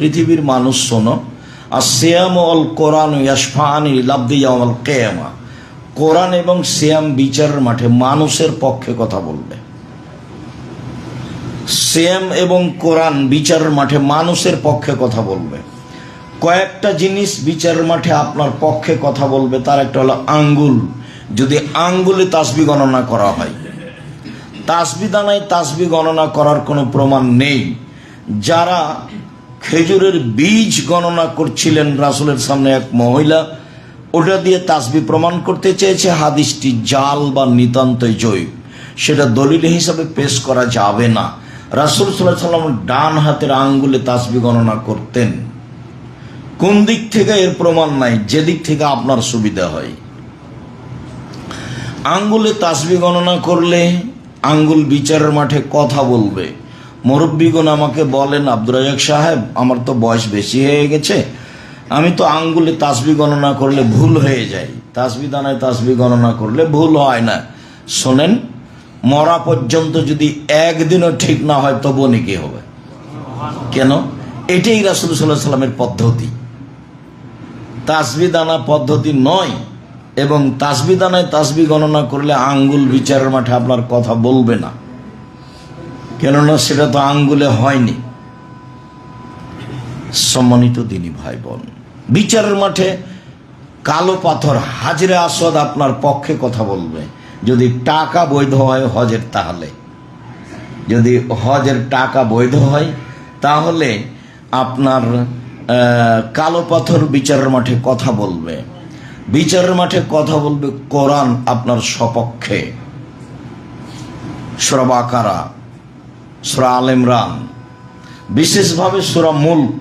পৃথিবীর মানুষ শোনো, আর সিয়াম অল কোরআন ইয়াশফাআনি ইলাব্দি ইয়াউমাল কিয়ামা। কোরআন এবং সিয়াম বিচারের মাঠে মানুষের পক্ষে কথা বলবে। সিয়াম এবং কোরআন বিচারের মাঠে মানুষের পক্ষে কথা বলবে। কয়েকটা জিনিস বিচারের মাঠে আপনার পক্ষে কথা বলবে, তার একটা হলো আঙ্গুল। যদি আঙ্গুলে তাসবিহ গণনা করা হয়, তাসবিহ দানায় তাসবিহ গণনা করার কোনো প্রমাণ নেই। যারা খেজুরের বীজ গণনা করছিলেন রাসূলের সামনে এক মহিলা, ওটা দিয়ে তাসবিহ প্রমাণ করতে চেয়েছে, হাদিসটি জাল বা নিতান্তই জৈব, সেটা দলিল হিসাবে পেশ করা যাবে না। রাসূল সাল্লাল্লাহু আলাইহি ওয়াসাল্লাম ডান হাতের আঙ্গুলে তাসবিহ গণনা করতেন। কোন দিক থেকে এর প্রমাণ নাই, যে দিক থেকে আপনার সুবিধা হয়। আঙ্গুলে তাসবিহ গণনা করলে আঙ্গুল বিচারের মাঠে কথা বলবে। মুরব্বীগণ আমাকে বলেন, আব্দুর রাজ্জাক সাহেব, আমার তো বয়স বেশি হয়ে গেছে, আমি তো আঙ্গুলে তাসবিহ গণনা করলে ভুল হয়ে যায়, তাসবিহ দানায় তাসবিহ গণনা করলে ভুল হয় না। শোনেন, মরা পর্যন্ত যদি একদিনও ঠিক না হয় তবুও নেকি হবে। কেন? এটাই রাসূল সাল্লাল্লাহু আলাইহি ওয়াসাল্লামের পদ্ধতি, তাসবিহ দানা পদ্ধতি নয়। এবং তাসবিহ দানায় তাসবিহ গণনা করলে আঙ্গুল বিচারের মাঠে আপনার কথা বলবে না, কেননা সেটা তো আঙ্গুলে হয়নি। সম্মানিত দিনী ভাই বোন, বিচারের মাঠে কালো পাথর হাজরে আসওয়াদ আপনার পক্ষে কথা বলবে। যদি টাকা বৈধ হয় হজের, তাহলে যদি হজের টাকা বৈধ হয় তাহলে আপনার কালো পাথর বিচারের মাঠে কথা বলবে। বিচারের মাঠে কথা বলবে কোরআন আপনার সপক্ষে। সূরা বাকারা, সূরা আল ইমরান, বিশেষভাবে সূরা মুলক,